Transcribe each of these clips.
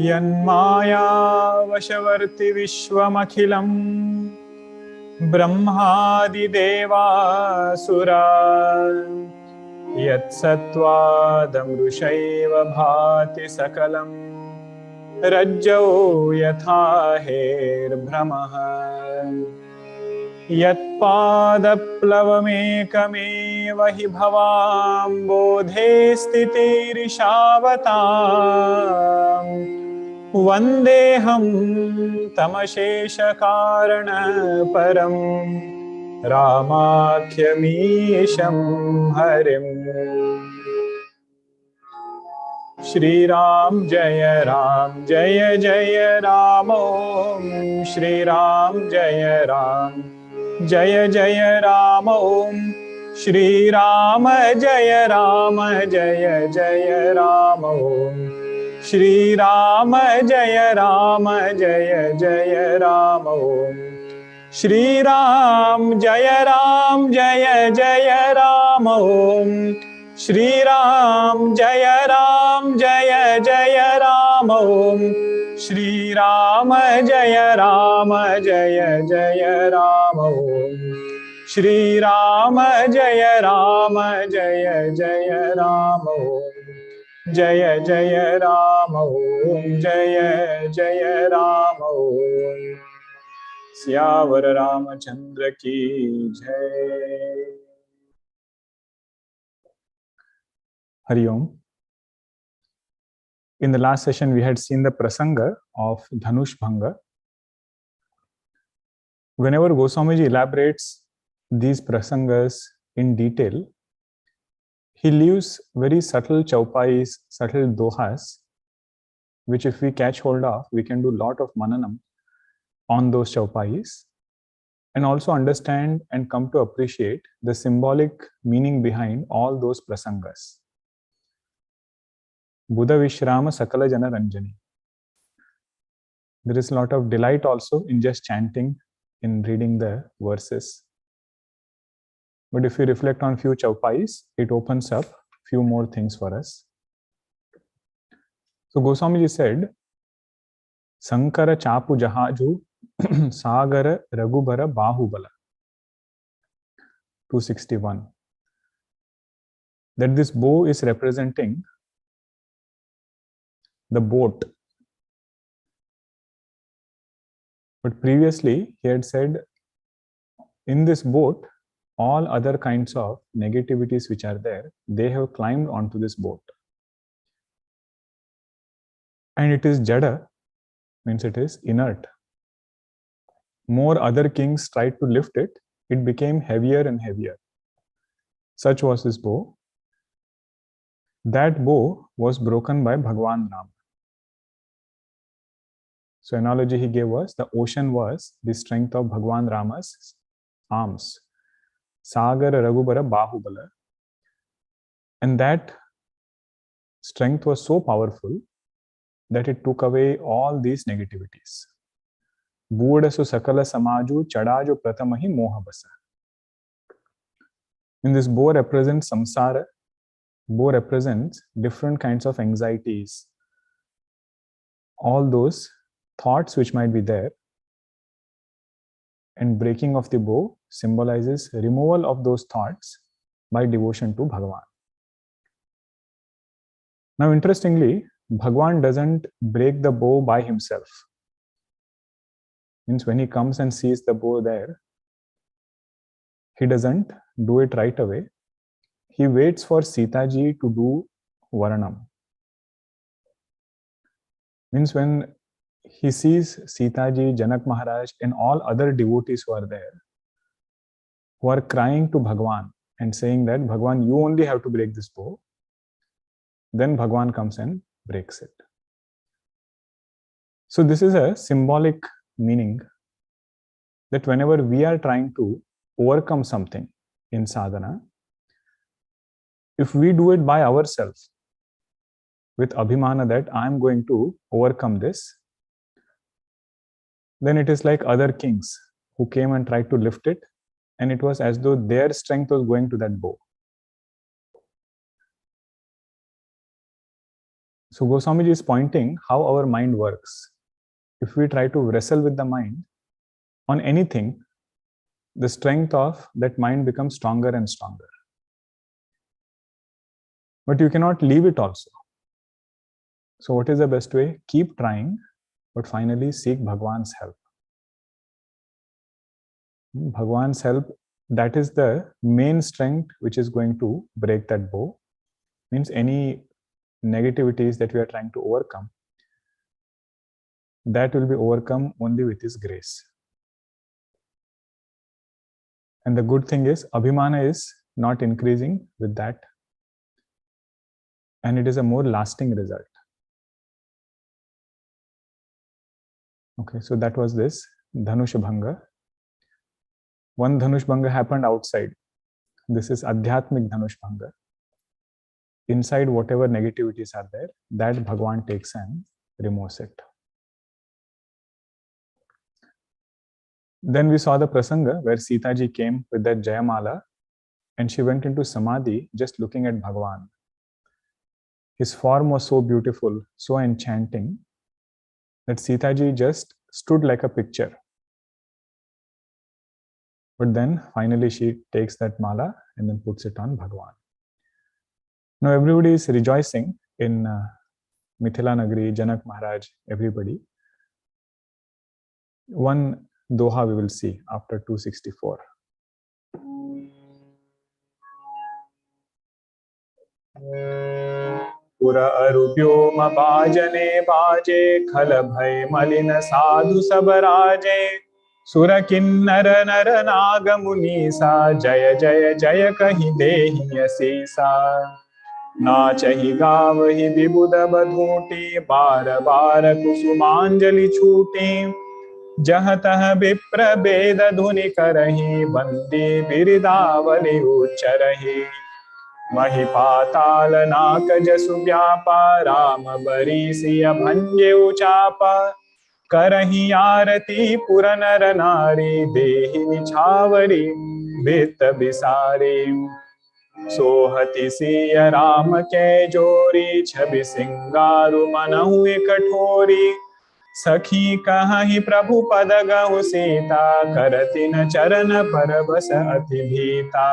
यन्माया वशवर्ति विश्वमखिलं ब्रह्मादिदेवासुरा यत्सत्त्वादमृषैव भाति सकलं रज्जौ यथा हेर्भ्रमः यत्पादप्लवमेकमेव हि भवाम्बोधे स्थितिरिषावताम् वन्देऽहं तमशेषकारणपरं रामाख्यमीशं हरिम्। श्रीराम जय जय राम ॐ श्रीराम जय जय राम ॐ श्रीराम जय जय राम ॐ श्रीराम जय जय राम ॐ श्रीराम जय जय राम ॐ श्रीराम जय जय राम ॐ श्रीराम जय जय राम ॐ श्रीराम जय जय राम ॐ जय राम ॐ जय राम ॐ। सियावर रामचंद्र की जय। Hari Om. In the last session, we had seen the prasanga of Dhanush Bhanga. Whenever Goswamiji elaborates these prasangas in detail, he leaves very subtle chaupais, subtle dohas, which if we catch hold of, we can do a lot of mananam on those chaupais and also understand and come to appreciate the symbolic meaning behind all those prasangas. Buddha Vishrama Sakala Jana Ranjani. There is a lot of delight also in just chanting, in reading the verses. But if we reflect on few chaupais, it opens up few more things for us. So Goswamiji said, Sankara Chapu Jahaju Sagara Raghubara Bahubala. 261. That this bow is representing the boat. But previously he had said, in this boat, all other kinds of negativities which are there, they have climbed onto this boat. And it is jada, means it is inert. More other kings tried to lift it, it became heavier and heavier. Such was this bow. That bow was broken by Bhagwan Rama. So analogy he gave was, the ocean was the strength of Bhagwan Rama's arms. Sagara Raghubara Bahubala. And that strength was so powerful that it took away all these negativities. Budasu Sakala Samaju Chadaju Pratamahi Mohabasa. In this bow represents samsara. Bow represents different kinds of anxieties. All those thoughts which might be there, and breaking of the bow symbolizes removal of those thoughts by devotion to Bhagavan. Now interestingly, Bhagavan doesn't break the bow by himself. Means when he comes and sees the bow there, he doesn't do it right away. He waits for Sita ji to do Varanam. Means when he sees Sita ji, Janak Maharaj and all other devotees who are there, who are crying to Bhagwan and saying that, Bhagwan, you only have to break this bow. Then Bhagwan comes and breaks it. So this is a symbolic meaning that whenever we are trying to overcome something in sadhana, if we do it by ourselves with abhimana that I am going to overcome this, then it is like other kings who came and tried to lift it, and it was as though their strength was going to that bow. So Goswamiji is pointing how our mind works. If we try to wrestle with the mind on anything, the strength of that mind becomes stronger and stronger. But you cannot leave it also. So what is the best way? Keep trying, but finally seek Bhagwan's help. Bhagwan's help, that is the main strength which is going to break that bow. Means any negativities that we are trying to overcome, that will be overcome only with His grace. And the good thing is, Abhimana is not increasing with that. And it is a more lasting result. Okay, so that was this Dhanush Bhanga. One Dhanush Bhanga happened outside. This is Adhyatmik Dhanush Bhanga. Inside, whatever negativities are there, that Bhagwan takes and removes it. Then we saw the Prasanga where Sita ji came with that Jayamala and she went into Samadhi just looking at Bhagwan. His form was so beautiful, so enchanting, that Sita ji just stood like a picture. But then finally she takes that mala and then puts it on Bhagwan. Now everybody is rejoicing in Mithila Nagari, Janak Maharaj, everybody. One doha we will see after 264. पुरा अरुप्योम बाजने बाजे खल भय मलिन साधु सब राजे सुर किन्नर नर नाग मुनीसा जय जय जय कहि देहि असीसा नाचहि गावहि विबुध बधूटी बार बार कुसुमांजलि छूटी जह तह विप्र वेद धुनि करहि बंदी बिरदावली उच्चरहि महिपाताल नाक जसु व्यापा राम बरीसिय भंजे उचापा करहि आरती पुर नर नारी देहि निछावरी बेत बिसारी सोहति सिय राम के जोरी छवि सिंगारु मनहु कठोरी सखी कहि प्रभु पद गहु सीता करति न चरण पर बस अति भीता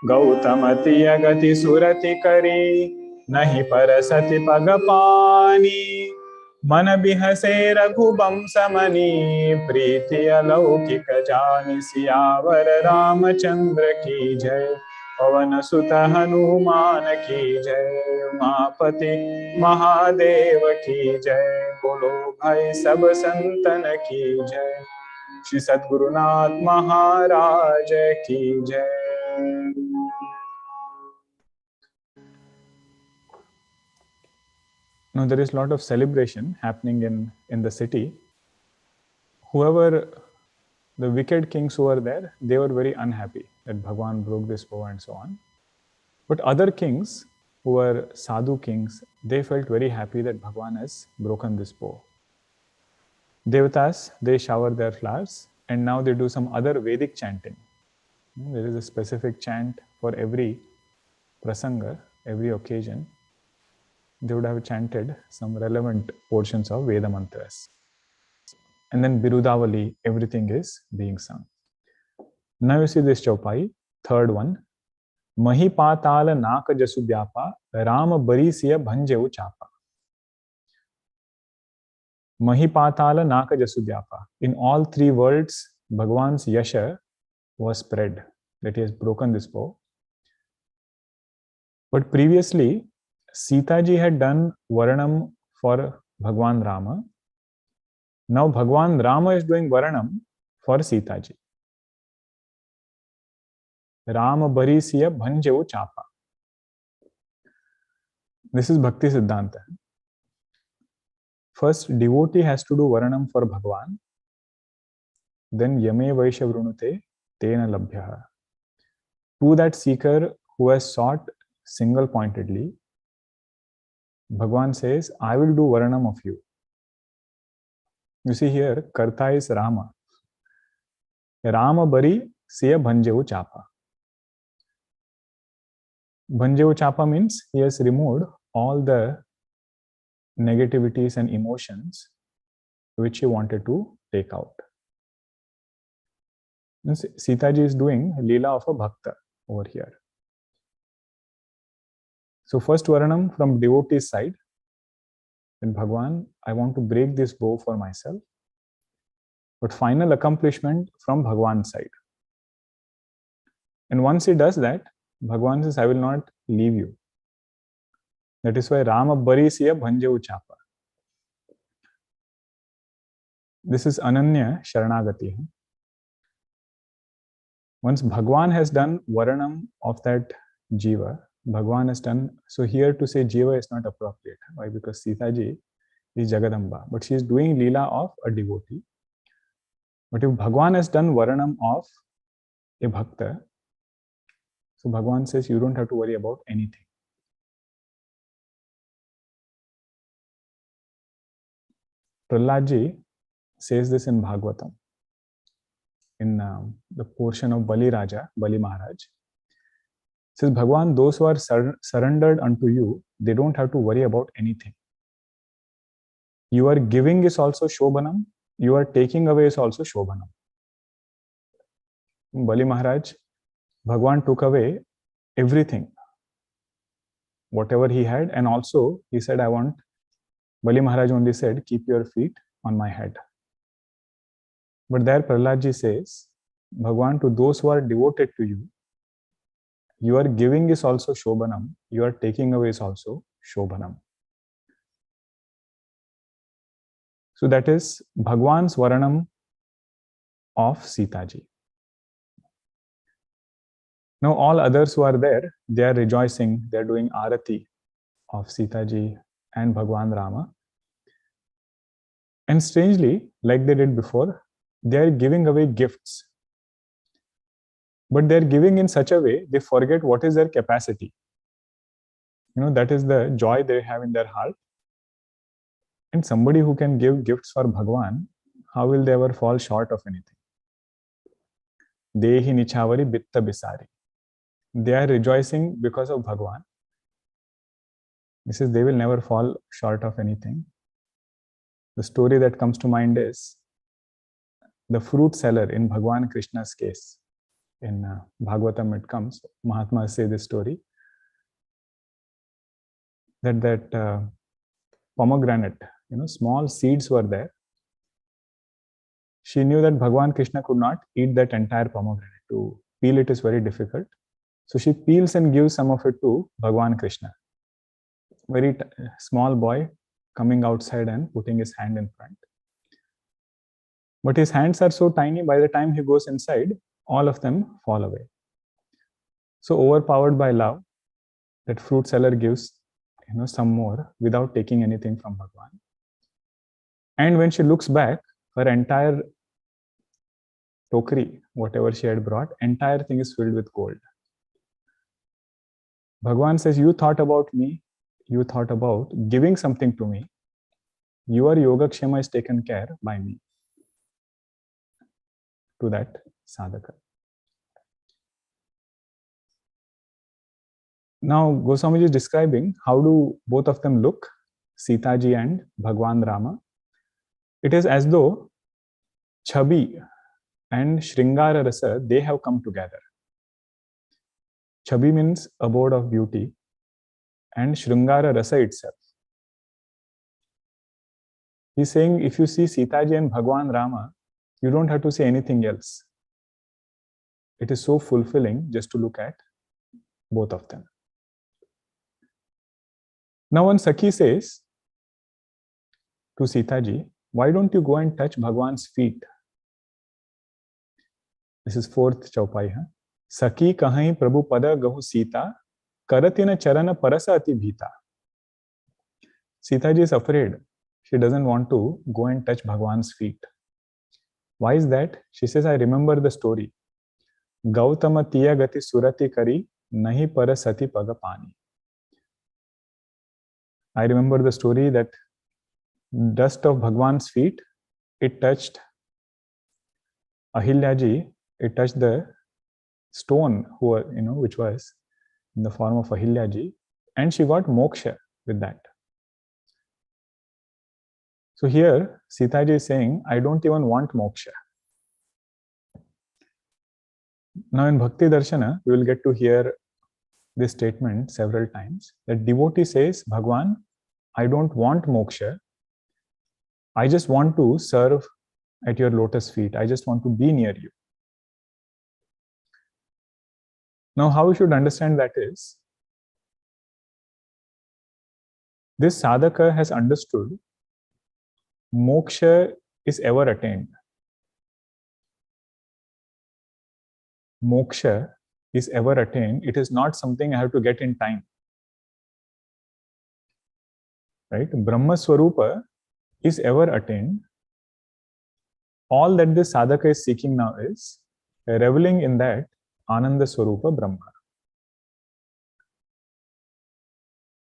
गौतमति अगति सुरति करी नहीं परसति पग पानी मन बिहसे रघुवंश मनी प्रीति अलौकिक जानि सियावर रामचंद्र की जय पवन सुत हनुमान की जय उमापति महादेव की जय बोलो भाई सब संतन की जय श्री सद्गुरुनाथ महाराज की जय. Now there is a lot of celebration happening in the city. Whoever, the wicked kings who were there, they were very unhappy that Bhagwan broke this bow and so on. But other kings who were sadhu kings, they felt very happy that Bhagwan has broken this bow. Devatas, they shower their flowers and now they do some other Vedic chanting. There is a specific chant for every prasanga, every occasion. They would have chanted some relevant portions of Veda mantras. And then Birudavali, everything is being sung. Now you see this chaupai, third one. Mahipatala naka jasu vyapa, Rama barisiya bhanjeu chapa. Mahipatala naka jasu vyapa. In all three worlds, Bhagwan's yasha was spread, that he has broken this bow. But previously, Sita ji had done Varanam for Bhagwan Rama. Now Bhagwan Rama is doing Varanam for Sita ji. Rama Barisiya Bhanjeu Chapa. This is Bhakti Siddhanta. First, devotee has to do Varanam for Bhagwan. Then Yame Vaishya Vrunute Tena Labhyaha. To that seeker who has sought single-pointedly, Bhagwan says, I will do Varanam of you. You see here, Karta is Rama. Rama Bari Siya Bhanjeu Chapa. Bhanjeu Chapa means he has removed all the negativities and emotions which he wanted to take out. Sita ji is doing Leela of a Bhakta over here. So first Varanam from devotee's side, then Bhagwan, I want to break this bow for myself. But final accomplishment from Bhagwan's side. And once he does that, Bhagwan says, I will not leave you. That is why Rama Barisiya Bhanje Uchapa. This is Ananya Sharanagati. Once Bhagwan has done Varanam of that Jiva, Bhagwan has done, so here to say Jiva is not appropriate. Why? Because Sita ji is Jagadamba, but she is doing Leela of a devotee. But if Bhagwan has done Varanam of a Bhakta, so Bhagwan says you don't have to worry about anything. Prahlad ji says this in Bhagavatam, in the portion of Bali Raja, Bali Maharaj. Says Bhagwan, those who are surrendered unto you, they don't have to worry about anything. You are giving is also Shobhanam, you are taking away is also Shobhanam. Bali Maharaj, Bhagwan took away everything, whatever he had, and also he said, Bali Maharaj only said, keep your feet on my head. But there Prahlad ji says, Bhagwan, to those who are devoted to you, you are giving is also Shobhanam, you are taking away is also Shobhanam. So that is Bhagwan's Varanam of Sita ji. Now all others who are there, they are rejoicing, they are doing Arati of Sita ji and Bhagwan Rama. And strangely, like they did before, they are giving away gifts. But they are giving in such a way, they forget what is their capacity. That is the joy they have in their heart. And somebody who can give gifts for Bhagwan, how will they ever fall short of anything? Dehi nichavari bitta bisari. They are rejoicing because of Bhagwan. This is, they will never fall short of anything. The story that comes to mind is the fruit seller in Bhagwan Krishna's case. In Bhagavatam it comes, Mahatmas say this story, that pomegranate, small seeds were there. She knew that Bhagwan Krishna could not eat that entire pomegranate. To peel it is very difficult. So she peels and gives some of it to Bhagwan Krishna. Very small boy coming outside and putting his hand in front. But his hands are so tiny, by the time he goes inside, all of them fall away. So overpowered by love, that fruit seller gives some more without taking anything from Bhagwan. And when she looks back, her entire tokri, whatever she had brought, entire thing is filled with gold. Bhagwan says, you thought about me, you thought about giving something to me, your Yogakshema is taken care by me. To that sadhaka. Now Goswamiji is describing how do both of them look, Sita ji and Bhagwan Rama. It is as though Chabi and Shringara Rasa, they have come together. Chabi means abode of beauty and Shringara Rasa itself. He's saying if you see Sita ji and Bhagwan Rama, you don't have to say anything else. It is so fulfilling just to look at both of them. Now one Sakhi says to Sita ji, why don't you go and touch Bhagwan's feet? This is fourth chaupai. Sakhi kahain Prabhu pada gahu Sita, karatina charana parasa ati bhita. Sita ji is afraid. She doesn't want to go and touch Bhagwan's feet. Why is that? She says, I remember the story. Gautama tiya gati surati kari, nahi parasati pagapani. I remember the story that dust of Bhagwan's feet, it touched Ahilyaji, it touched the stone which was in the form of Ahilyaji, and she got moksha with that. So here, Sitaji is saying, I don't even want moksha. Now in Bhakti Darshana, you will get to hear this statement several times. That devotee says, Bhagwan, I don't want moksha. I just want to serve at your lotus feet. I just want to be near you. Now, how we should understand that is, this sadhaka has understood moksha is ever attained. Moksha is ever attained. It is not something I have to get in time. Right? Brahma Swarupa is ever attained. All that this sadhaka is seeking now is reveling in that Ananda Swarupa Brahma.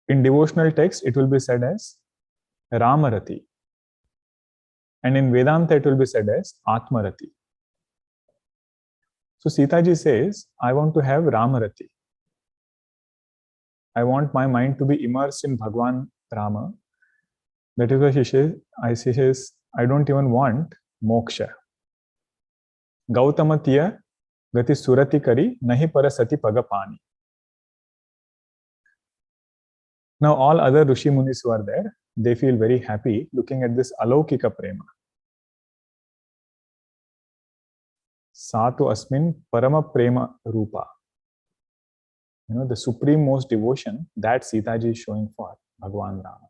In devotional text, it will be said as Ramarati. And in Vedanta, it will be said as Atmarati. So Sitaji says, I want to have Ramarati. I want my mind to be immersed in Bhagwan Rama. That is why he says, I don't even want moksha. Gautamatiya gati surati kari nahi parasati pagapani. Now all other Rishi Munis who are there, they feel very happy looking at this alaukika prema. Satu asmin parama prema rupa. The supreme most devotion that Sitaji is showing for Bhagwan Rama.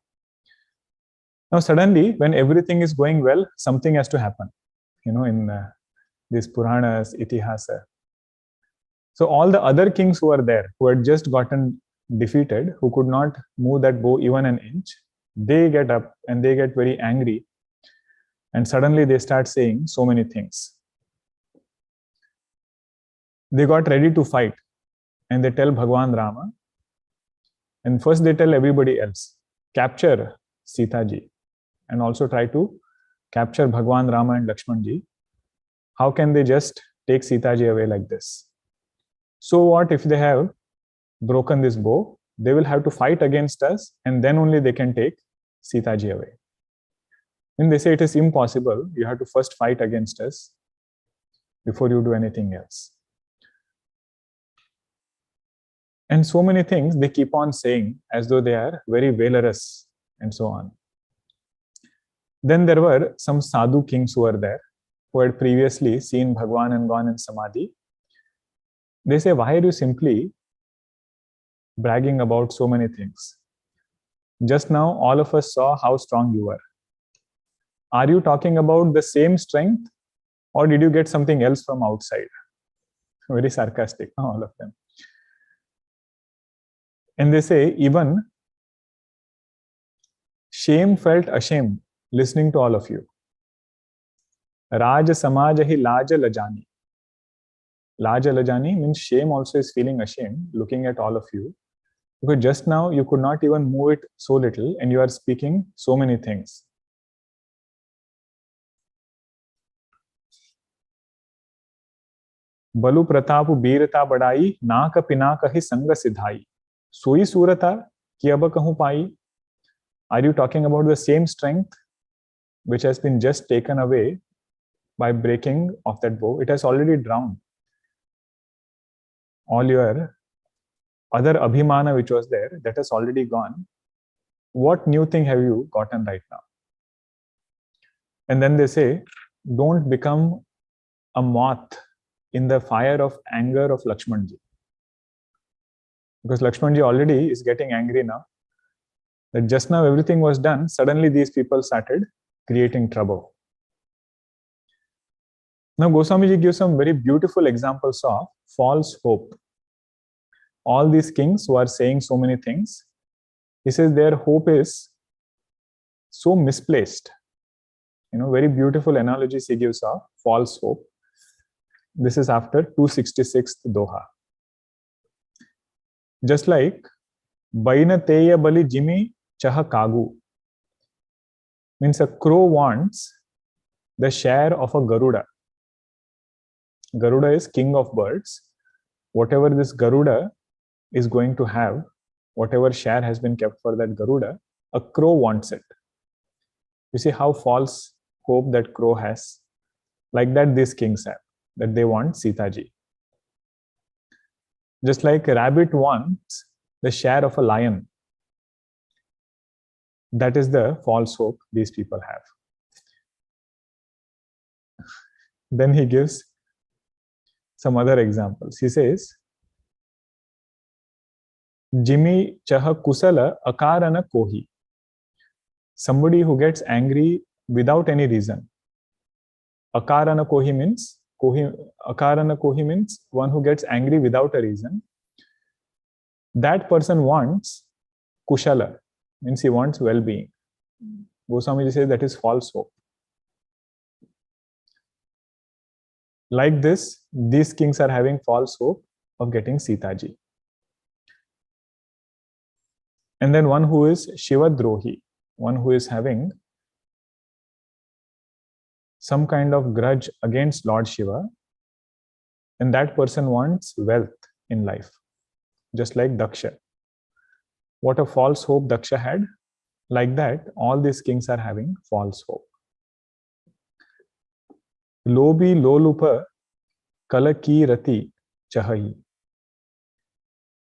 Now suddenly, when everything is going well, something has to happen. In these Puranas, Itihasa. So all the other kings who were there, who had just gotten defeated, who could not move that bow even an inch, they get up and they get very angry. And suddenly they start saying so many things. They got ready to fight. And they tell Bhagwan Rama, and first they tell everybody else, capture Sitaji, and also try to capture Bhagwan Rama and Lakshmanji. How can they just take Sitaji away like this? So what if they have broken this bow? They will have to fight against us, and then only they can take Sitaji away. And they say it is impossible. You have to first fight against us before you do anything else. And so many things they keep on saying as though they are very valorous and so on. Then there were some sadhu kings who were there, who had previously seen Bhagwan and gone in Samadhi. They say, why are you simply bragging about so many things? Just now, all of us saw how strong you were. Are you talking about the same strength, or did you get something else from outside? Very sarcastic, all of them. And they say, even shame felt ashamed listening to all of you. Raja samajahi laja lajani. Laja lajani means shame also is feeling ashamed looking at all of you. Because just now you could not even move it so little and you are speaking so many things. Balu pratapu birata badai naaka pinaka hi sanga siddhai. Soi surata ki ab kahu pai. Are you talking about the same strength which has been just taken away by breaking of that bow? It has already drowned. All your other abhimana which was there, that has already gone. What new thing have you gotten right now? And then they say, don't become a moth in the fire of anger of Lakshmanji. Because Lakshmanji already is getting angry now. That just now everything was done, suddenly these people started creating trouble. Now Goswamiji gives some very beautiful examples of false hope. All these kings who are saying so many things, he says their hope is so misplaced. Very beautiful analogies he gives of false hope. This is after 266th Doha. Just like Baina Teya Bali Jimi Chaha Kagu means a crow wants the share of a Garuda. Garuda is king of birds. Whatever this Garuda is going to have, whatever share has been kept for that Garuda, a crow wants it. You see how false hope that crow has? Like that these kings have, that they want Sita ji. Just like a rabbit wants the share of a lion. That is the false hope these people have. Then he gives some other examples. He says, Jimmy chaha kusala akarana kohi. Somebody who gets angry without any reason. Akarana kohi means one who gets angry without a reason. That person wants kushala, means he wants well-being. Goswamiji says that is false hope. Like this, these kings are having false hope of getting Sita ji. And then one who is Shiva Drohi, one who is having some kind of grudge against Lord Shiva, and that person wants wealth in life, just like Daksha. What a false hope Daksha had, like that all these kings are having false hope. Lobi lolupa kalaki rati chahayi.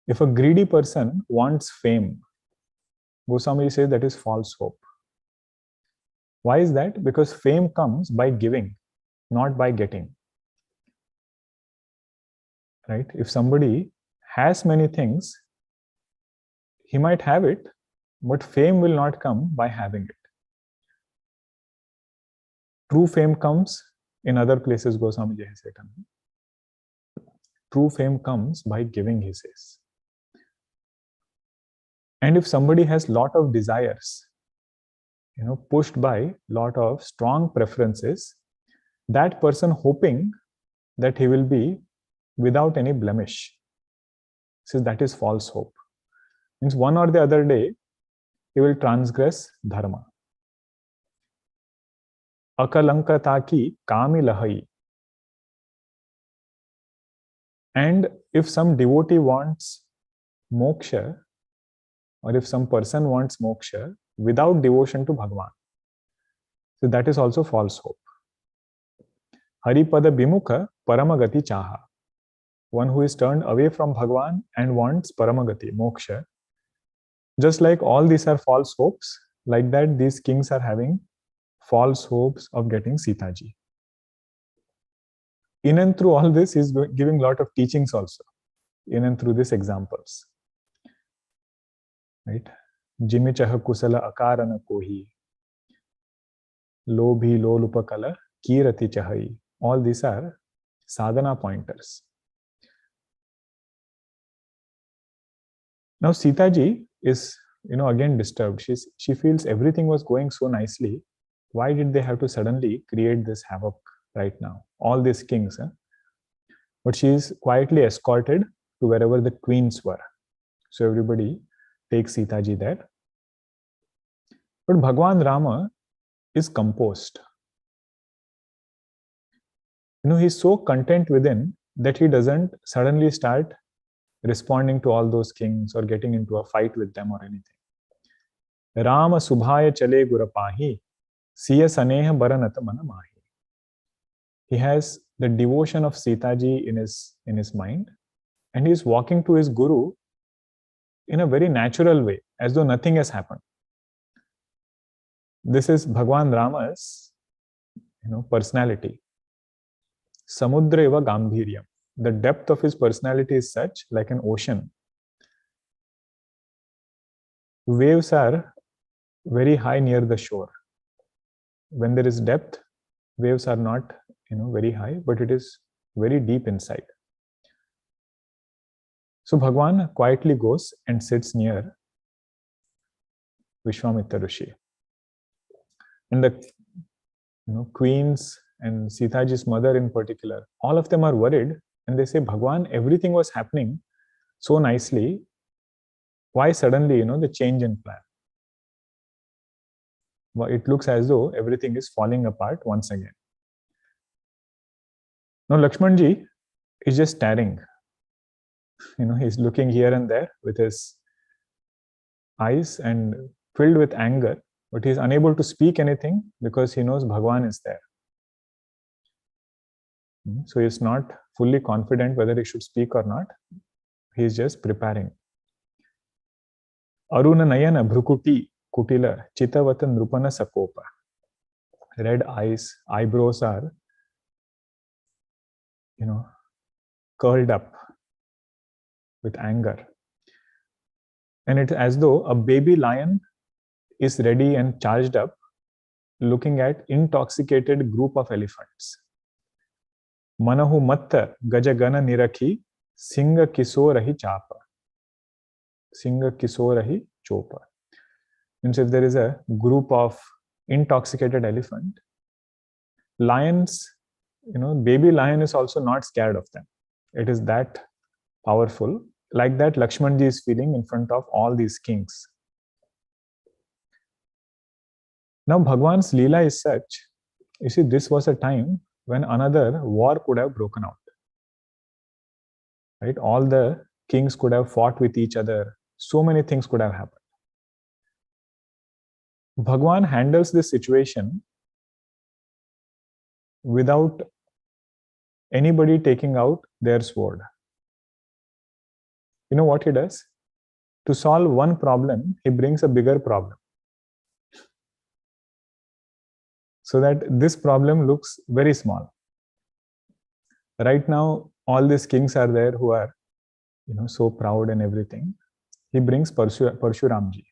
If a greedy person wants fame, Goswami says that is false hope. Why is that? Because fame comes by giving, not by getting. Right? If somebody has many things, he might have it, but fame will not come by having it. True fame comes in other places, Goswami has said. True fame comes by giving, he says. And if somebody has lot of desires, pushed by lot of strong preferences, that person hoping that he will be without any blemish, says that is false hope. Means one or the other day, he will transgress dharma. Akalankataki kami lahai. And if some devotee wants moksha, or if some person wants moksha without devotion to Bhagavan, so that is also false hope. Haripada bimukha paramagati chaha. One who is turned away from Bhagavan and wants paramagati, moksha. Just like all these are false hopes, like that these kings are having false hopes of getting Sita ji. In and through all this, he is giving a lot of teachings also, in and through these examples. Right? Jimi chaha kusala akarana kohi. Lobhi lolupakala kirati chahai. All these are sadhana pointers. Now Sita ji is, again disturbed. She feels everything was going so nicely. Why did they have to suddenly create this havoc right now? All these kings. But she is quietly escorted to wherever the queens were. So everybody takes Sita ji there. But Bhagwan Rama is composed. He's so content within that he doesn't suddenly start responding to all those kings or getting into a fight with them or anything. Rama subhaya chale gurapahi, siya saneha baranata manamahi. He has the devotion of Sita ji in his mind, and he is walking to his guru in a very natural way, as though nothing has happened. This is Bhagwan Rama's personality. Samudra eva gambhiryam. The depth of his personality is such, like an ocean. Waves are very high near the shore. When there is depth, waves are not very high, but it is very deep inside. So Bhagwan quietly goes and sits near Vishwamitra Rishi. And the queens and Sita ji's mother in particular, all of them are worried, and they say, Bhagwan, everything was happening so nicely. Why suddenly, the change in plan? Well, it looks as though everything is falling apart once again. Now Lakshman ji is just staring. He's looking here and there with his eyes and filled with anger, but he is unable to speak anything because he knows Bhagwan is there. So he is not fully confident whether he should speak or not. He is just preparing. Aruna Nayana Bhrukuti Kutila Chitavata Nrupana Sakopa. Red eyes, eyebrows are, curled up with anger. And it's as though a baby lion is ready and charged up, looking at intoxicated group of elephants. Manahu matta gajagana nirakhi singa kisorahi chapa. Singa kisorahi chopa. Means if there is a group of intoxicated elephant, lions, baby lion is also not scared of them. It is that powerful. Like that, Lakshmanji is feeling in front of all these kings. Now, Bhagwan's Leela is such, you see, this was a time when another war could have broken out. Right? All the kings could have fought with each other. So many things could have happened. Bhagwan handles this situation without anybody taking out their sword. You know what he does? To solve one problem, he brings a bigger problem. So that this problem looks very small. Right now, all these kings are there who are, so proud and everything. He brings Parshuramji.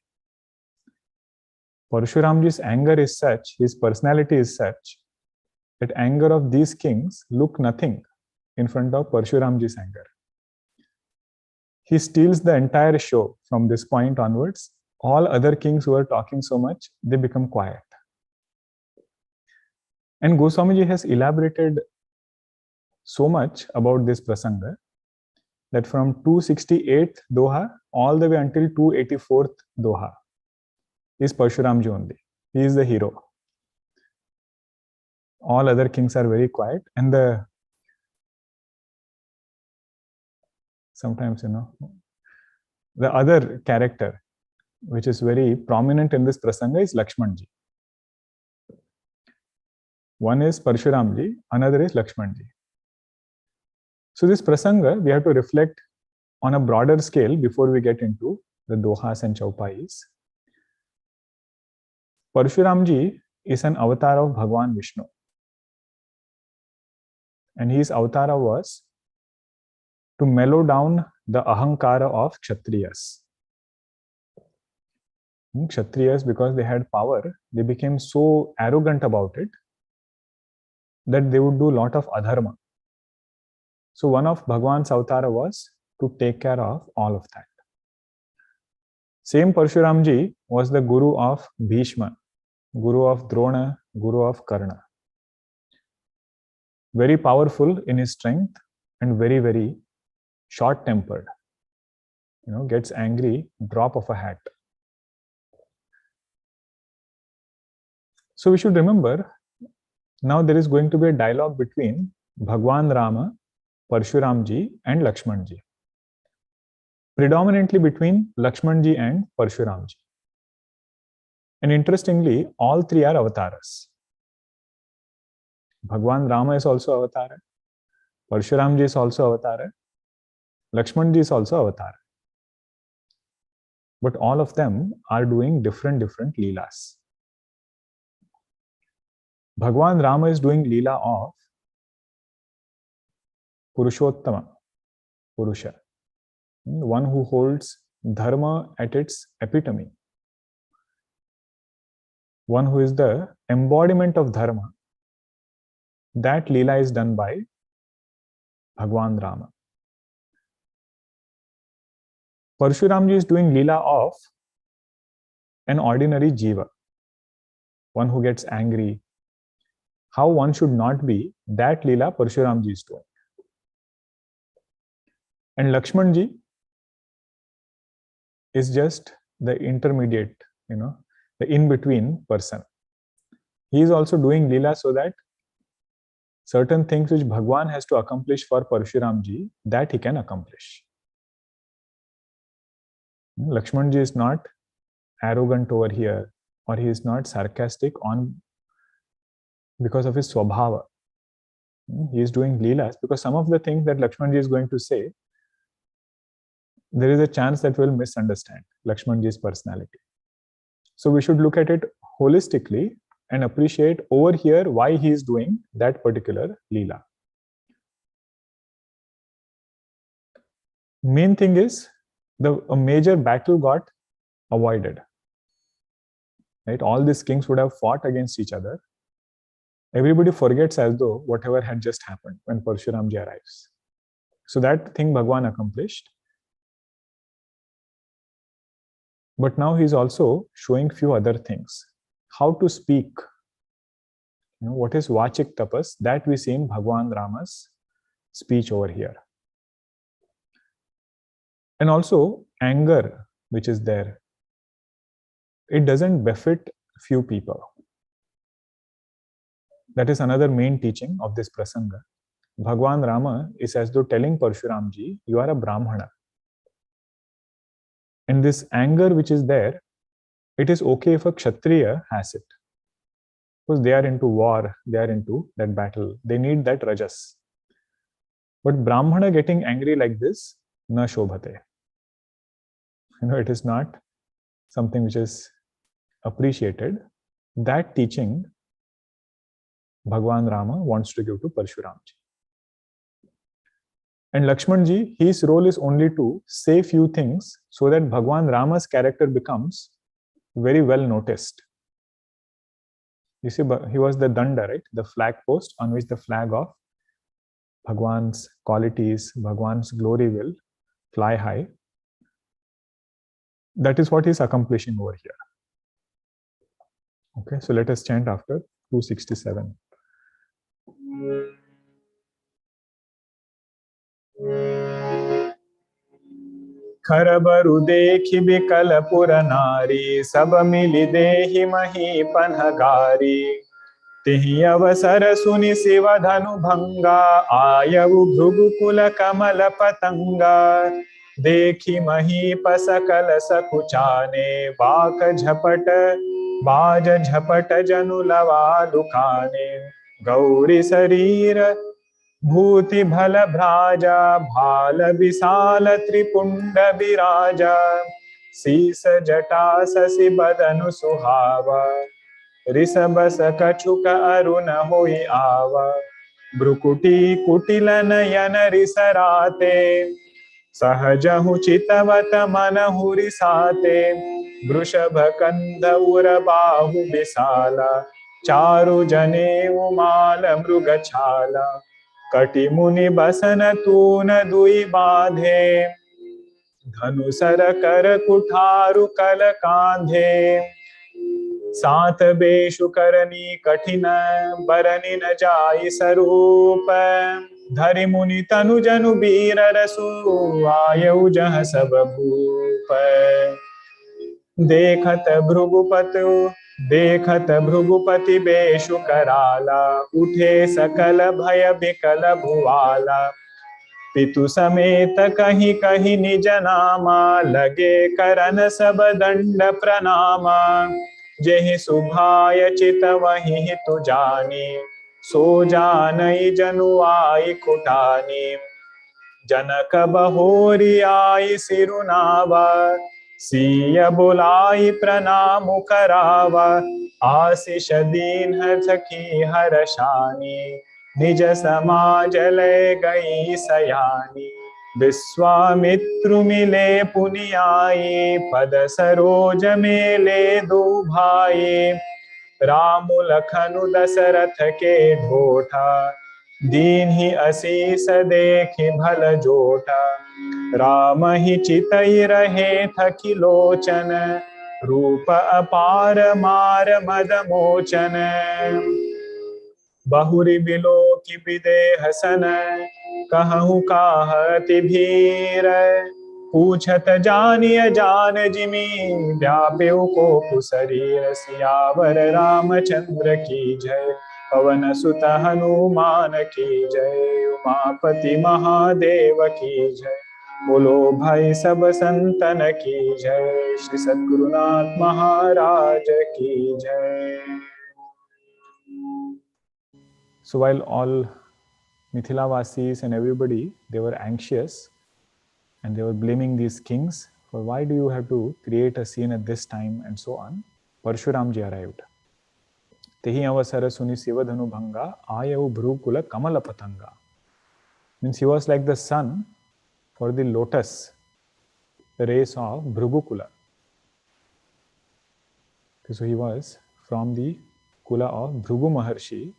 Parshuramji's anger is such, his personality is such, that anger of these kings look nothing in front of Parshuramji's anger. He steals the entire show from this point onwards. All other kings who are talking so much, they become quiet. And Goswamiji has elaborated so much about this prasanga that from 268th Doha all the way until 284th Doha is Parshuramji only. He is the hero. All other kings are very quiet, and sometimes, the other character which is very prominent in this prasanga is Lakshmanji. One is Parshuramji, another is Lakshmanji. So this prasanga, we have to reflect on a broader scale before we get into the dohas and chaupais. Parshuramji is an avatar of Bhagwan Vishnu. And his avatara was to mellow down the ahankara of Kshatriyas. Kshatriyas, because they had power, they became so arrogant about it that they would do a lot of adharma. So one of Bhagwan's avatara was to take care of all of that. Same Parshuramji was the guru of Bhishma, guru of Drona, guru of Karna. Very powerful in his strength and very, very short-tempered. Gets angry, drop of a hat. So we should remember, now there is going to be a dialogue between Bhagwan Rama, Parshuramji and Lakshmanji. Predominantly between Lakshmanji and Parshuramji. And interestingly, all three are avatars. Bhagwan Rama is also avatara. Parshuramji is also avatara. Lakshmanji is also avatara. But all of them are doing different leelas. Bhagwan Rama is doing leela of Purushottama, Purusha, one who holds dharma at its epitome, one who is the embodiment of dharma. That leela is done by Bhagwan Rama. Parshuramji is doing leela of an ordinary jiva, one who gets angry. How one should not be, that leela Parshuramji is doing. And Lakshmanji is just the intermediate, the in-between person. He is also doing leela so that certain things which Bhagwan has to accomplish for Parshuramji, that he can accomplish. Lakshmanji is not arrogant over here. or he is not sarcastic on because of his swabhava. He is doing leelas because some of the things that Lakshmanji is going to say, there is a chance that we'll misunderstand Lakshmanji's personality. So we should look at it holistically and appreciate over here why he is doing that particular leela. Main thing is a major battle got avoided. Right? All these kings would have fought against each other. Everybody forgets as though whatever had just happened when Parshuramji arrives. So that thing Bhagwan accomplished. But now he's also showing few other things. How to speak. What is Vachik Tapas? That we see in Bhagwan Rama's speech over here. And also anger, which is there. It doesn't befit few people. That is another main teaching of this prasanga. Bhagwan Rama is as though telling Parshuramji, you are a Brahmana. And this anger which is there, it is okay if a Kshatriya has it. Because they are into war, they are into that battle. They need that rajas. But Brahmana getting angry like this, na shobhate. It is not something which is appreciated. That teaching Bhagwan Rama wants to give to Parshuramji. And Lakshmanji, his role is only to say few things so that Bhagwan Rama's character becomes very well noticed. You see, he was the danda, right? The flag post on which the flag of Bhagwan's qualities, Bhagwan's glory will fly high. That is what he's accomplishing over here. Okay, so let us chant after 267. खरबरु देखि बिकल पुर नारी सब मिलि देहि मही पन्हगारी तिहि अवसर सुनि शिव धनु भंगा आयउ भृगुकुल कमल पतंगा देखि मही पसकल सकुचाने बाक झपट बाज झपट जनु लवा लुकाने गौरी शरीर भूति भल भ्राजा भाल विशाल त्रिपुंड विराजा शीस जटा शशि बदनु सुहावा ऋषभस कछुक अरुण होई आवा भ्रुकुटी कुटिल नयन रिसराते सहजहु चितवत मनहु रिसाते वृषभ कंध उर बाहु विशाला चारु जने उमाल मृग छाला कटि मुनि बसन तून दुई बांधे धनुसर कर कुठारु कल कांधे सात बेशु करनी कठिन बरनि न जाई स्वरूप धरि मुनि तनु जनु बीर रसु आयउ जह सब भूप देखत भृगुपति बेशु कराला उठे सकल भय बिकल भुआला पितु समेत कहीं कहीं निज नामा लगे करन सब दंड प्रणामा जेहि सुभाय चित वही हितु जानी सो जानई जनु आई कुटानी जनक बहोरी आई सिरुनावा सिय बुलाई प्रणाम करावा आशीष दीन सखी हर्षानी निज समाज ले गई सयानी विश्वामित्रु मिले पुनियाई पद सरोज मेले दो भाई राम लखनु दशरथ के ढोठा दीन ही असीस देखि भल जोटा राम ही चितई रहे थकी लोचन रूप अपार मार मद मोचन बहुरी बिलो की विदेह सन कहूँ काहति भीर पूछत जानिय जान जिमी व्याप्यो को कुशरीर सियावर रामचंद्र की जय पवन सुत हनुमान की जय उमापति महादेव की जय बोलो भाई सब संतन की जय, श्री सद्गुरुनाथ महाराज की जय. So while all Mithilavasis and everybody, they were anxious and they were blaming these kings for why do you have to create a scene at this time and so on. Parshuramji arrived. Tehi avasara suni sivadhanu bhanga ayavu bhrukula kamala patanga. Means he was like the sun for the lotus race of Bhrugukula. So he was from the Kula of Bhrugu Maharshi.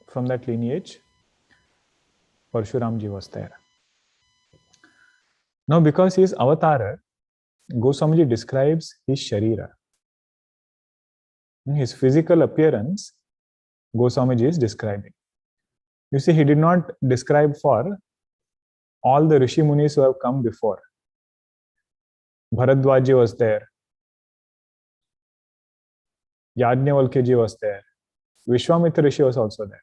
From that lineage, Parshuramji was there. Now, because he is Avatara, Goswamiji describes his Sharira. His physical appearance, Goswamiji is describing. You see, he did not describe for all the Rishi Munis who have come before. Bharadwaji was there. Yajnavalkyaji was there. Vishwamitra Rishi was also there.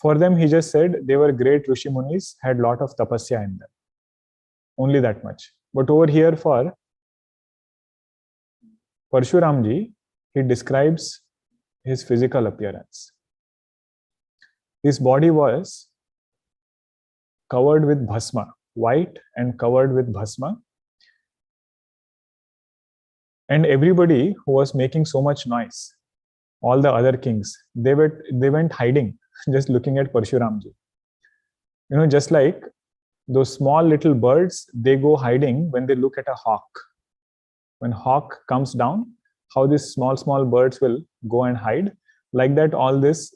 For them, he just said they were great Rishi Munis, had lot of tapasya in them. Only that much. But over here for Parshuramji, he describes his physical appearance. His body was covered with bhasma, white and covered with bhasma. And everybody who was making so much noise, all the other kings, they went hiding, just looking at Parshuramji. You know, just like those small little birds, they go hiding when they look at a hawk. When hawk comes down, how these small birds will go and hide. Like that, all these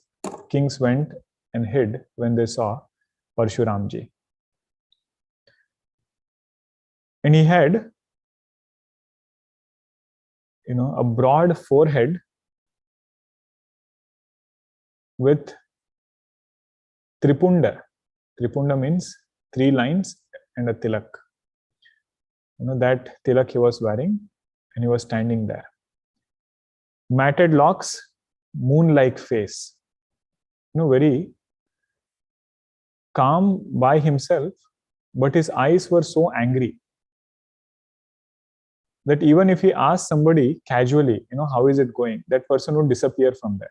kings went and hid when they saw Parshuramji. And he had, a broad forehead with tripunda. Tripunda means 3 lines and a tilak. That tilak he was wearing, and he was standing there. Matted locks, moon-like face. Very calm by himself, but his eyes were so angry that even if he asked somebody casually, how is it going, that person would disappear from there.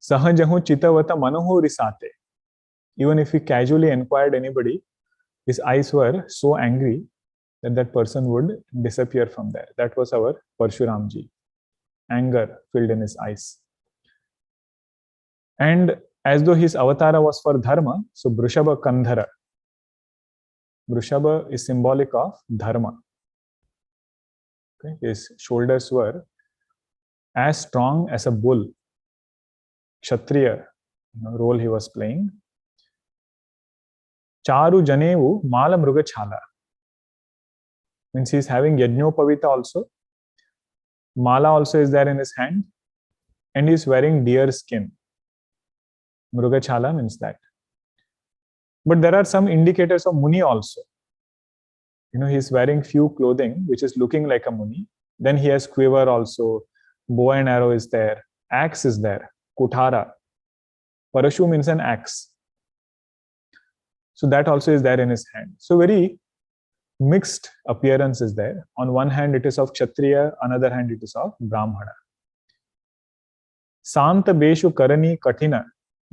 Sahajahu chitavata manoho risate. Even if he casually inquired anybody, his eyes were so angry that that person would disappear from there. That was our Parshuramji. Anger filled in his eyes. And as though his avatara was for dharma, so Brushaba Kandhara. Brushaba is symbolic of dharma. Okay? His shoulders were as strong as a bull. Kshatriya role he was playing. Charu Janevu Mala Mruga Chala. Means he is having Yajnopavita also. Mala also is there in his hand. And he is wearing deer skin. Mruga Chala means that. But there are some indicators of Muni also. He is wearing few clothing which is looking like a Muni. Then he has quiver also. Bow and arrow is there. Axe is there. Kuthara. Parashu means an axe. So that also is there in his hand. So very mixed appearance is there. On one hand it is of Kshatriya, another hand it is of Brahmana. Santa Beshu Karani Kathina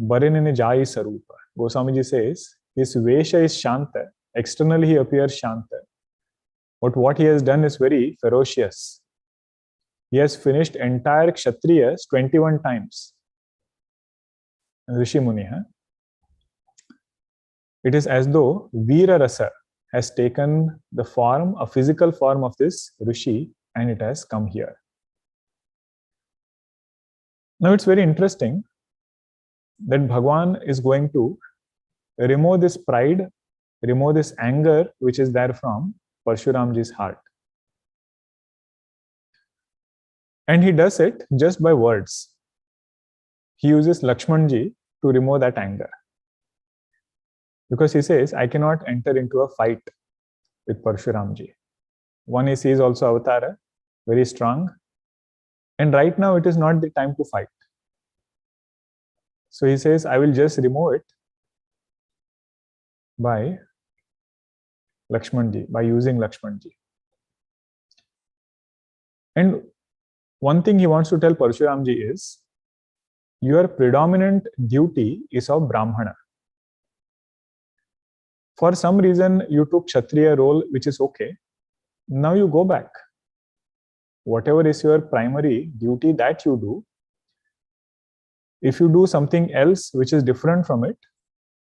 Barinine Jai Sarupa. Goswamiji says his Vesha is Shanta. Externally he appears Shanta. But what he has done is very ferocious. He has finished entire Kshatriyas 21 times. Rishi Muni. It is as though Veera Rasa has taken the form, a physical form of this Rishi, and it has come here. Now it's very interesting that Bhagwan is going to remove this pride, remove this anger which is there from Parshuramji's heart. And he does it just by words. He uses Lakshmanji to remove that anger. Because he says, I cannot enter into a fight with Parshuramji. One is he is also Avatara, very strong. And right now it is not the time to fight. So he says, I will just remove it by Lakshmanji, by using Lakshmanji. And one thing he wants to tell Parshuramji is, your predominant duty is of Brahmana. For some reason, you took Kshatriya role, which is okay. Now you go back. Whatever is your primary duty that you do, if you do something else which is different from it,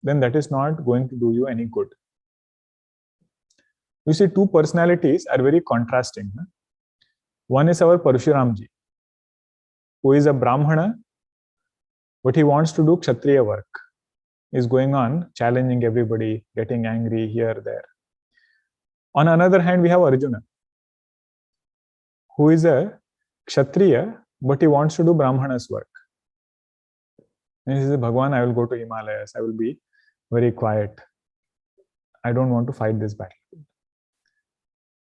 then that is not going to do you any good. You see, two personalities are very contrasting. One is our Parshuramji, who is a Brahmana, but he wants to do Kshatriya work. Is going on challenging everybody, getting angry here, there. On another hand, we have Arjuna, who is a Kshatriya, but he wants to do Brahmana's work. And he says, Bhagwan, I will go to Himalayas. I will be very quiet. I don't want to fight this battle.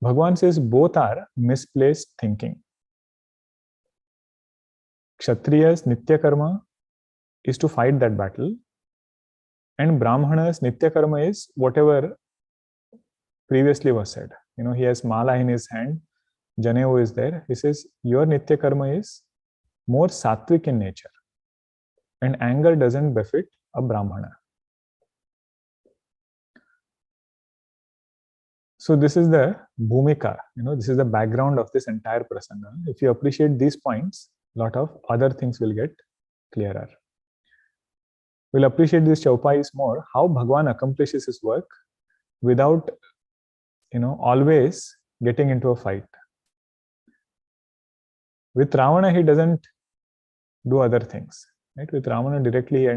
Bhagwan says both are misplaced thinking. Kshatriya's Nitya Karma is to fight that battle. And Brahmana's Nitya Karma is whatever previously was said. He has Mala in his hand. Janevu is there. He says, your Nitya Karma is more sattvic in nature. And anger doesn't befit a Brahmana. So this is the bhumika, this is the background of this entire prasanga. If you appreciate these points, a lot of other things will get clearer. We'll appreciate these chaupais more, how Bhagwan accomplishes his work without, always getting into a fight. With Ravana, he doesn't do other things. Right? With Ravana, directly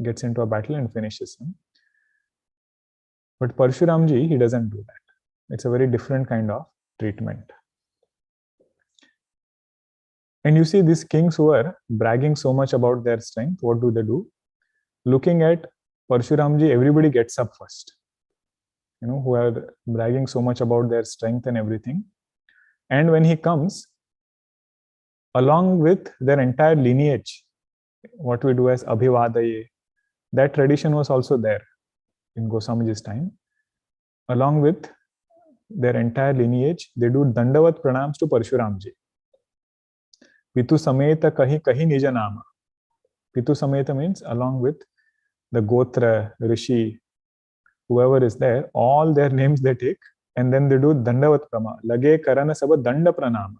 gets into a battle and finishes him. But Parshuramji, he doesn't do that. It's a very different kind of treatment. And you see these kings who are bragging so much about their strength, what do? Looking at Parshuramji, everybody gets up first. Who are bragging so much about their strength and everything. And when he comes, along with their entire lineage, what we do as Abhivadaye, that tradition was also there in Goswamiji's time. Along with their entire lineage, they do Dandavat Pranams to Parshuramji. Pitu Sameta Kahi Kahi Nija Nama. Pitu Sameta means along with the Gotra, Rishi, whoever is there, all their names they take, and then they do Dandavat Prama. Lage Karana Saba Danda Pranama.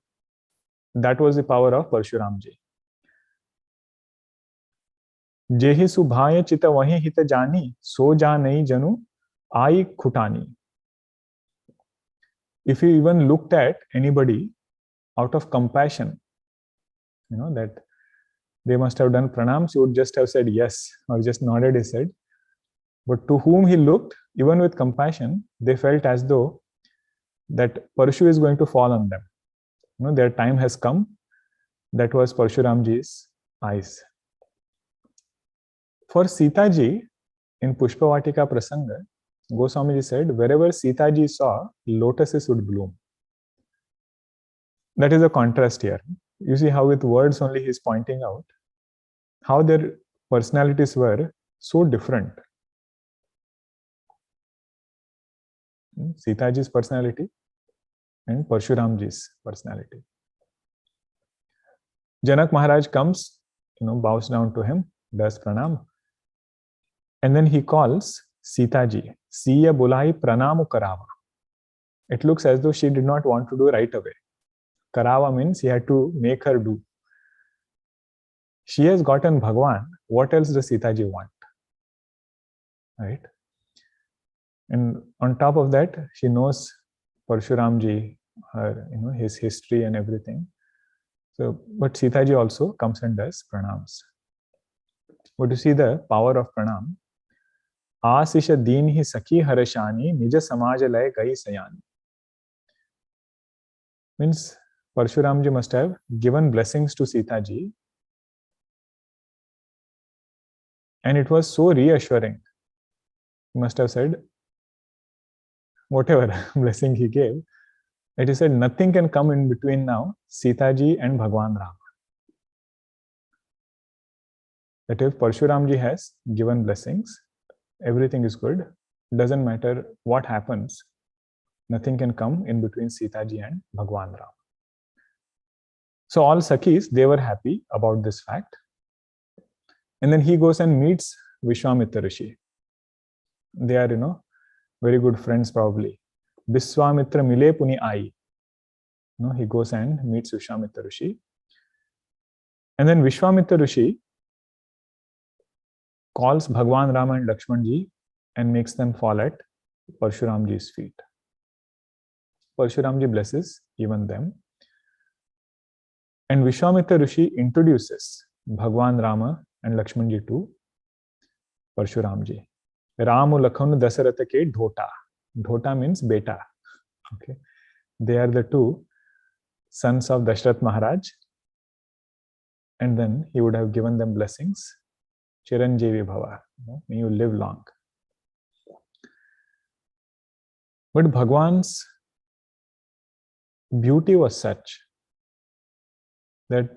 That was the power of Parshuramji. Jehi Subhaya Chita Vahi Hita Jani, So Janai Janu Ai Khutani. If you even looked at anybody out of compassion, that they must have done pranams, you would just have said yes, or just nodded his head. But to whom he looked, even with compassion, they felt as though that Parshu is going to fall on them. Their time has come. That was Parshuramji's eyes. For Sitaji, in Pushpavatika Prasanga, Goswamiji said, wherever Sitaji saw, lotuses would bloom. That is a contrast here. You see how with words only he is pointing out how their personalities were so different. Sitaji's personality and Parshuramji's personality. Janak Maharaj comes, bows down to him, does pranam, and then he calls Sitaji, Siya Bulai Pranamu Karava. It looks as though she did not want to do right away. Karava means he had to make her do. She has gotten Bhagwan. What else does Sitaji want? Right? And on top of that, she knows Parshuramji, his history and everything. So, but Sitaji also comes and does pranams. But you see the power of pranam. Asisha deen hi sakhi harashani nija samaj lay gai sayani. Means Parshuramji must have given blessings to Sitaji. And it was so reassuring. He must have said, whatever blessing he gave, it is said nothing can come in between now, Sitaji and Bhagwan Rama. That if Parshuramji has given blessings, everything is good. Doesn't matter what happens. Nothing can come in between Sita ji and Bhagwan Ram. So all Sakhis, they were happy about this fact. And then he goes and meets Vishwamitra Rishi. They are, very good friends probably. Vishwamitra mile puni ai. He goes and meets Vishwamitra Rishi. And then Vishwamitra Rishi calls Bhagwan Rama and Lakshman ji and makes them fall at Parshuram ji's feet. Parshuram ji blesses even them. And Vishwamitra Rishi introduces Bhagwan Rama and Lakshman ji to Parshuram ji. Ramu Lakhanu Dasaratha ke Dhota. Dhota means beta. Okay. They are the two sons of Dashrath Maharaj. And then he would have given them blessings. Chiranjeevi Bhava. May you live long. But Bhagwan's beauty was such that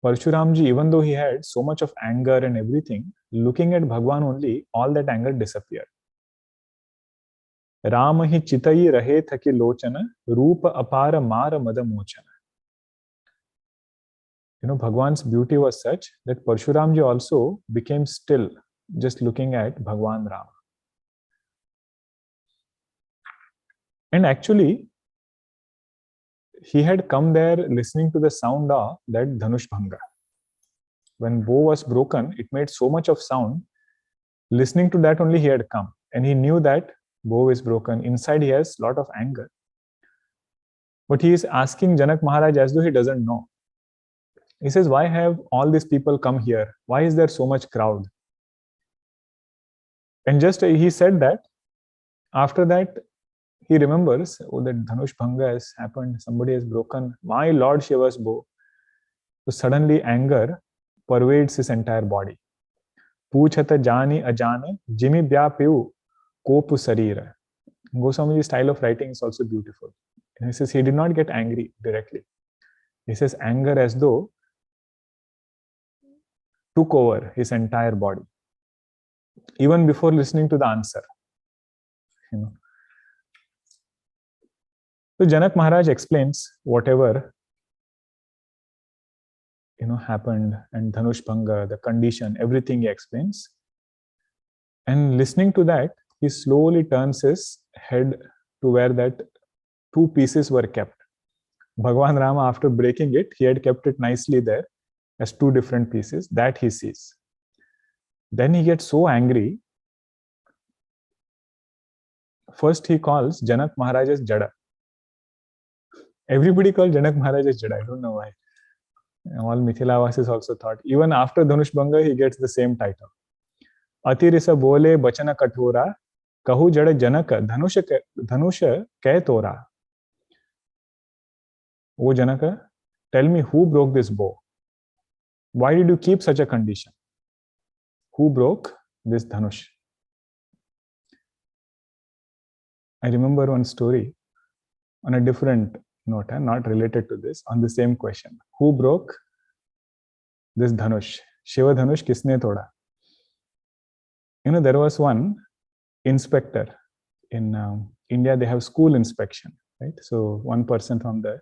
Parshuramji, even though he had so much of anger and everything, looking at Bhagwan only, all that anger disappeared. Rama hi chitayi rahe thaki lochana, rupa apara mara mada mochana. Bhagwan's beauty was such that Parshuramji also became still, just looking at Bhagwan Rama. And actually, he had come there listening to the sound of that Dhanush Bhanga. When bow was broken, it made so much of sound. Listening to that only he had come. And he knew that bow is broken. Inside he has a lot of anger. But he is asking Janak Maharaj as though he doesn't know. He says, why have all these people come here? Why is there so much crowd? And just he said that. After that, he remembers, that Dhanush Bhanga has happened, somebody has broken my Lord Shiva's bow. So suddenly anger pervades his entire body. Poochata jani ajana, jimi byapiu kopu sarira. Goswami's style of writing is also beautiful. And he says he did not get angry directly. He says anger as though took over his entire body. Even before listening to the answer. So Janak Maharaj explains whatever happened, and Dhanush Bhanga, the condition, everything he explains. And listening to that, he slowly turns his head to where that two pieces were kept. Bhagwan Rama, after breaking it, he had kept it nicely there as two different pieces. That he sees. Then he gets so angry. First he calls Janak Maharaj as Jada. Everybody called Janak Maharaj as Jada. I don't know why. All Mithilavasis also thought. Even after Dhanush Bhanga, he gets the same title. Atirisa bole bachana kathora, kahu jada janaka, dhanusha kay tora. O Janaka, tell me who broke this bow? Why did you keep such a condition? Who broke this dhanush? I remember one story on a different note, not related to this, on the same question. Who broke this dhanush? Shiva dhanush kisne toda? There was one inspector in India. They have school inspection, right? So one person from the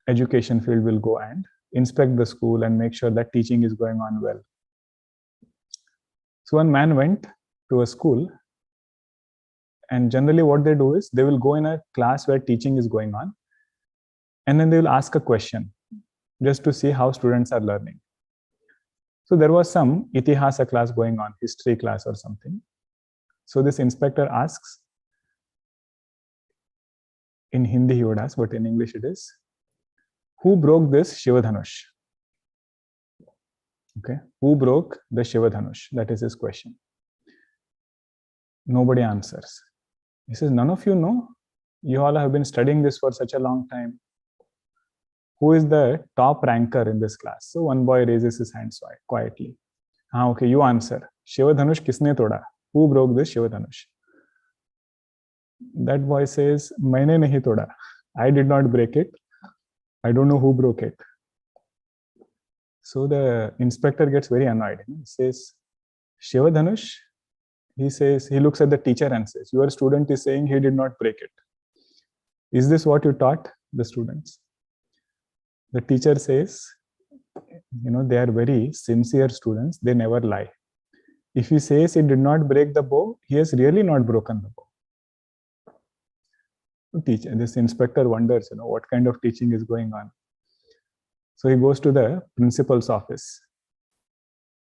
education field will go and inspect the school and make sure that teaching is going on well. So one man went to a school, and generally what they do is they will go in a class where teaching is going on, and then they will ask a question just to see how students are learning. So there was some itihasa class going on, history class or something. So this inspector asks, in Hindi he would ask, but in English it is, who broke this Shiva Dhanush? Okay, who broke the Shiva Dhanush? That is his question. Nobody answers. He says, none of you know? You all have been studying this for such a long time. Who is the top ranker in this class? So one boy raises his hand quietly. Okay, you answer. Shiva Dhanush kisne toda? Who broke this Shiva Dhanush? That boy says, maine nahi toda. I did not break it. I don't know who broke it. So the inspector gets very annoyed. He says, Shiva Dhanush, he looks at the teacher and says, your student is saying he did not break it. Is this what you taught the students? The teacher says, they are very sincere students. They never lie. If he says he did not break the bow, he has really not broken the bow. This inspector wonders, what kind of teaching is going on. So he goes to the principal's office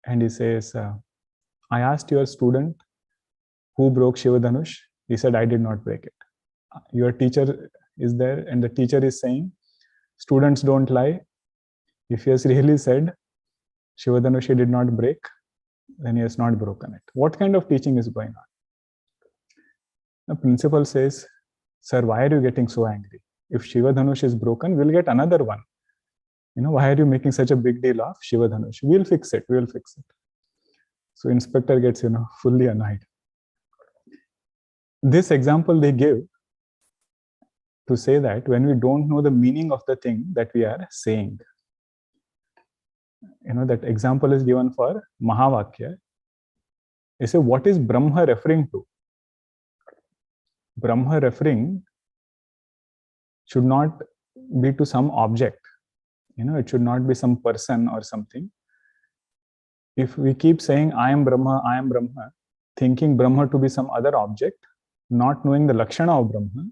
and he says, I asked your student who broke Shivadhanush. He said, I did not break it. Your teacher is there and the teacher is saying, students don't lie. If he has really said Shivadhanush did not break, then he has not broken it. What kind of teaching is going on? The principal says, sir, why are you getting so angry? If Shivadhanush is broken, we'll get another one. Why are you making such a big deal of Shivadhanush? We'll fix it. So inspector gets, fully annoyed. This example they give to say that when we don't know the meaning of the thing that we are saying, that example is given for Mahavakya. They say, what is Brahma referring to? Brahma referring should not be to some object. It should not be some person or something. If we keep saying, I am Brahma, thinking Brahma to be some other object, not knowing the Lakshana of Brahma,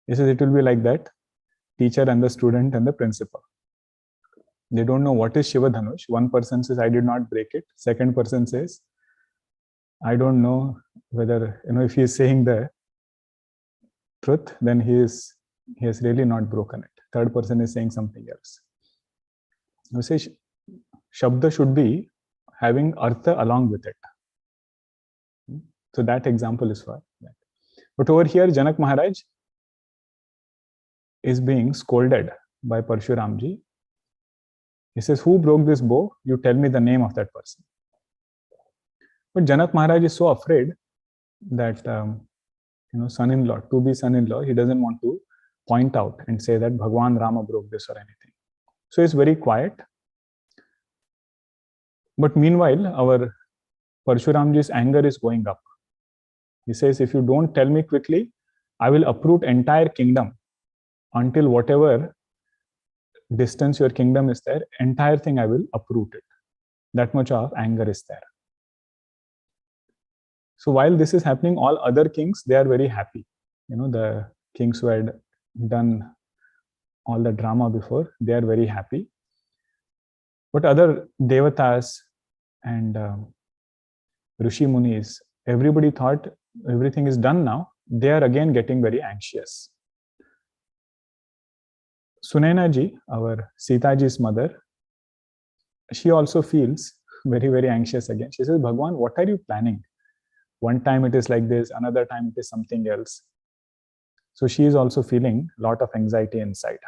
he says it will be like that teacher and the student and the principal. They don't know what is Shivadhanush. One person says, I did not break it. Second person says, I don't know whether, if he is saying the truth, then he has really not broken it. Third person is saying something else. You say, Shabda should be having Artha along with it. So that example is for that. But over here, Janak Maharaj is being scolded by Parshuramji. He says, who broke this bow? You tell me the name of that person. But Janak Maharaj is so afraid that, son-in-law, to be son-in-law, he doesn't want to point out and say that Bhagwan Rama broke this or anything. So he's very quiet. But meanwhile, our Parshuramji's anger is going up. He says, if you don't tell me quickly, I will uproot entire kingdom until whatever distance your kingdom is there, entire thing I will uproot it. That much of anger is there. So while this is happening, all other kings, they are very happy. The kings who had done all the drama before, they are very happy. But other devatas and Rishi Munis, everybody thought everything is done now. They are again getting very anxious. Sunaina ji, our Sita ji's mother, she also feels very, very anxious again. She says, Bhagwan, what are you planning? One time it is like this, another time it is something else. So she is also feeling a lot of anxiety inside.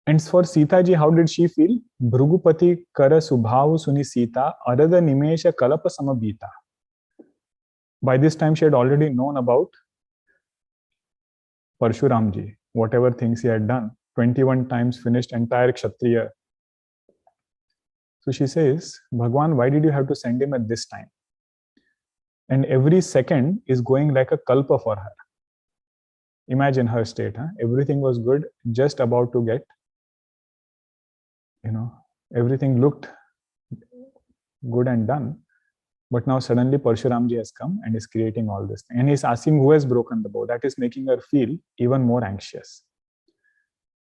And for Sita ji, how did she feel? Bhrugupati kara subhavu suni Sita arada nimesha kalapa samabita. By this time, she had already known about Parshuramji, whatever things he had done, 21 times finished entire Kshatriya. So she says, Bhagwan, why did you have to send him at this time? And every second is going like a kalpa for her. Imagine her state. Everything was good, just about to get, everything looked good and done. But now suddenly Parshuramji has come and is creating all this thing. And he's asking who has broken the bow. That is making her feel even more anxious.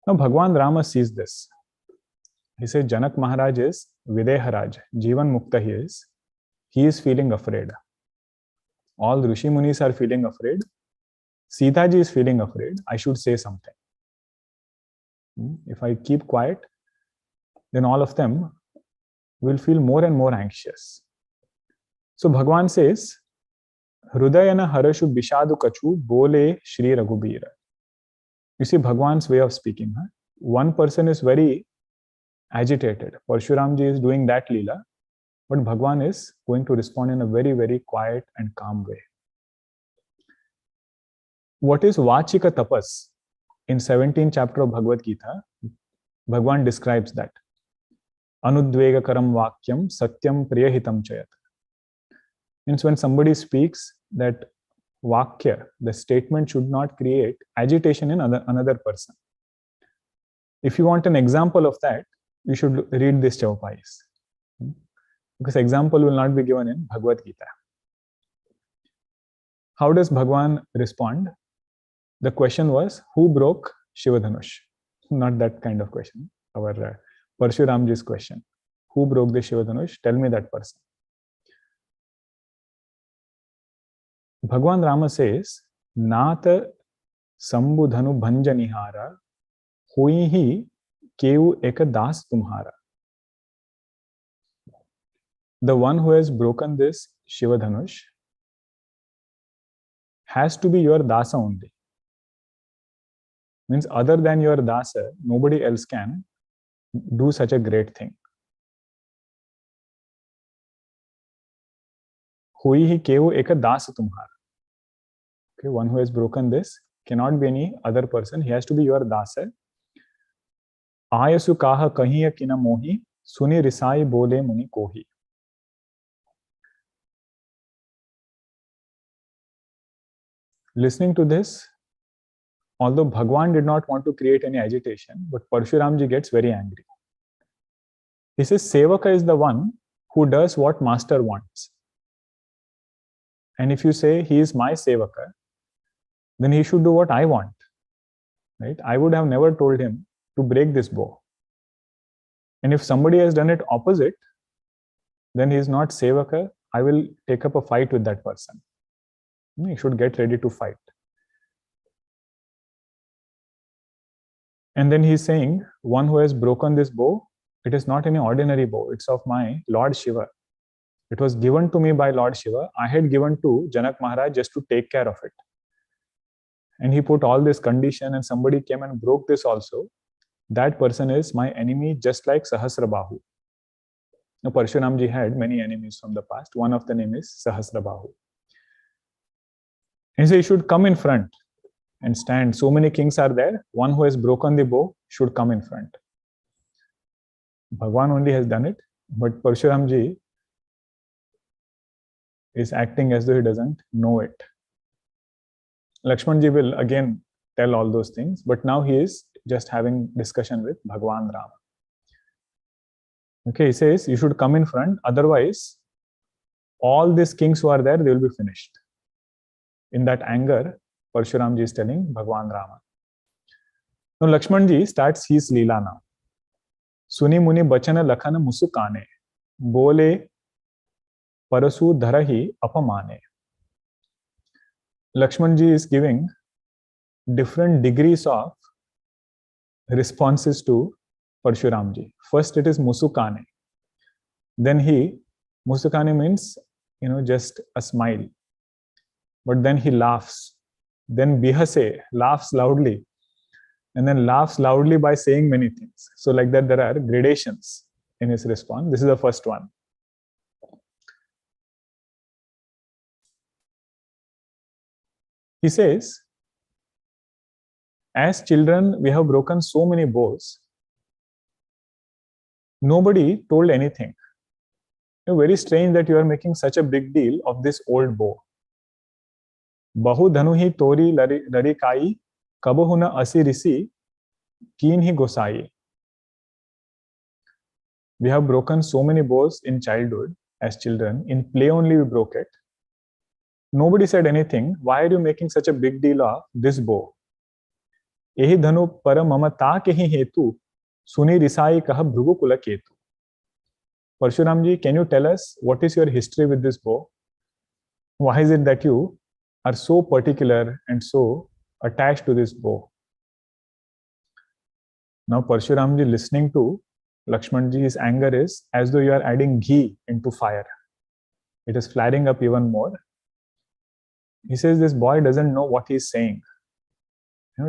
Now Bhagwan Rama sees this. He says, Janak Maharaj is Videharaj, Jivan Mukta he is. He is feeling afraid. All Rishi Munis are feeling afraid. Sita ji is feeling afraid. I should say something. If I keep quiet, then all of them will feel more and more anxious. So Bhagwan says, Hrudayana harashu bishadu kachu bole Shri Raghubira. You see Bhagwan's way of speaking. One person is very agitated. Parshuramji is doing that Leela, but Bhagwan is going to respond in a very, very quiet and calm way. What is Vachika Tapas? In 17th chapter of Bhagavad Gita, Bhagwan describes that. Anudvegakaram vakyam satyam priyahitam chayat. Means when somebody speaks, that vakya, the statement should not create agitation in another person. If you want an example of that, you should read this Chaupais. Because example will not be given in Bhagavad Gita. How does Bhagwan respond? The question was, who broke Shivadhanush? Not that kind of question. Our Parshuramji's question. Who broke the Shivadhanush? Tell me that person. Bhagwan Rama says, Nata Sambudhanu Bhanjanihara Hoi hi Keu Eka Das Tumhara. The one who has broken this Shivadhanush has to be your Dasa only. Means other than your Dasa, nobody else can do such a great thing. Hoi hi Keu Eka Das Tumhara. Okay, one who has broken this cannot be any other person. He has to be your Dasa. Ayasu kaha kahiya kina mohi, suni risai bole muni kohi. Listening to this, although Bhagwan did not want to create any agitation, but Parshuramji gets very angry. He says, Sevaka is the one who does what master wants. And if you say he is my Sevaka, then he should do what I want. Right? I would have never told him to break this bow. And if somebody has done it opposite, then he is not Sevaka. I will take up a fight with that person. He should get ready to fight. And then he is saying, one who has broken this bow, it is not any ordinary bow. It's of my Lord Shiva. It was given to me by Lord Shiva. I had given to Janak Maharaj just to take care of it. And he put all this condition and somebody came and broke this also. That person is my enemy, just like Sahasrabahu. Now, Parshuramji had many enemies from the past. One of the name is Sahasrabahu. He said, you should come in front and stand. So many kings are there. One who has broken the bow should come in front. Bhagwan only has done it, but Parshuramji is acting as though he doesn't know it. Lakshmanji will again tell all those things, but now he is just having discussion with Bhagwan Rama. Okay, he says, you should come in front, otherwise all these kings who are there, they will be finished. In that anger, Parshuramji is telling Bhagwan Rama. Now Lakshmanji starts his Leela now. Suni muni bachana lakhana musukane, bole parasu dharahi apamane. Lakshmanji is giving different degrees of responses to Parshuramji. First it is musukane. Then musukane means, just a smile. But then he laughs. Then bihase, laughs loudly. And then laughs loudly by saying many things. So like that there are gradations in his response. This is the first one. He says, as children, we have broken so many bows. Nobody told anything. Very strange that you are making such a big deal of this old bow. Bahu dhanuhi tori larikai, kabohuna asirisi, keen hi gosai. We have broken so many bows in childhood, as children. In play only we broke it. Nobody said anything. Why are you making such a big deal of this bow? Ehi dhanu para mamata kehi hetu, suni risai kaha bhrugu kula ketu. Parshuramji, can you tell us what is your history with this bow? Why is it that you are so particular and so attached to this bow? Now Parshuramji listening to Lakshmanji, his anger is as though you are adding ghee into fire. It is flaring up even more. He says this boy doesn't know what he is saying.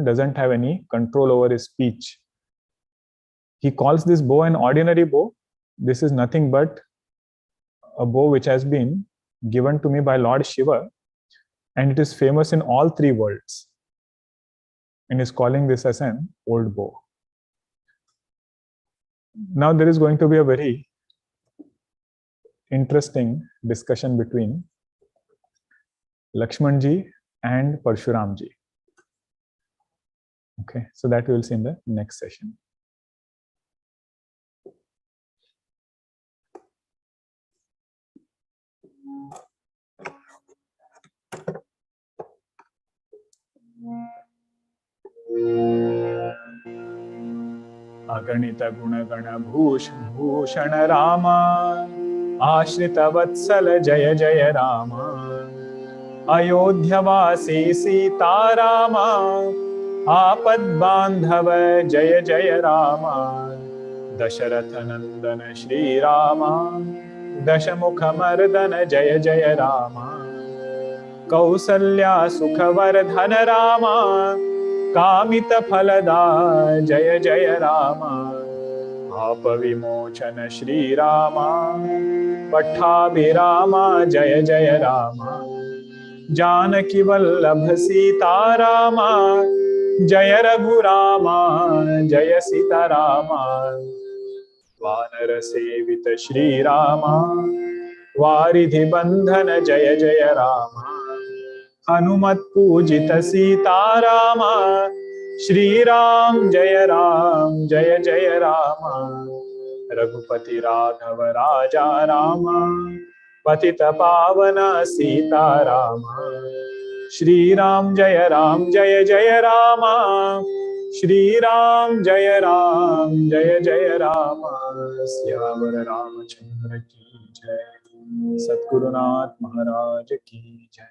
Doesn't have any control over his speech. He calls this bow an ordinary bow. This is nothing but a bow which has been given to me by Lord Shiva, and it is famous in all three worlds. And is calling this as an old bow. Now there is going to be a very interesting discussion between Lakshman ji and Parshuram ji. Okay, so that we will see in the next session. अगणित गुणगण भूषण राम आश्रित वत्सल जय जय राम अयोध्यवासी सीताराम आपद बांधव जय जय राम दशरथ नंदन श्री राम दशमुख मर्दन जय जय राम कौसल्या सुखवर्धन राम कामित फलदा जय जय राम आप विमोचन श्री राम पट्टाभिराम जय जय राम जानकी वल्लभ सीता राम जय रघुराम जय सीता राम वानर सेवित श्री राम वारिधि बंधन जय जय राम हनुमत पूजित सीता राम श्री राम जय जय राम रघुपति राघव राजा राम पतित पावन सीता राम श्री राम जय जय राम श्री राम जय जय राम सियावर रामचंद्र की जय सद्गुरुनाथ महाराज की जय।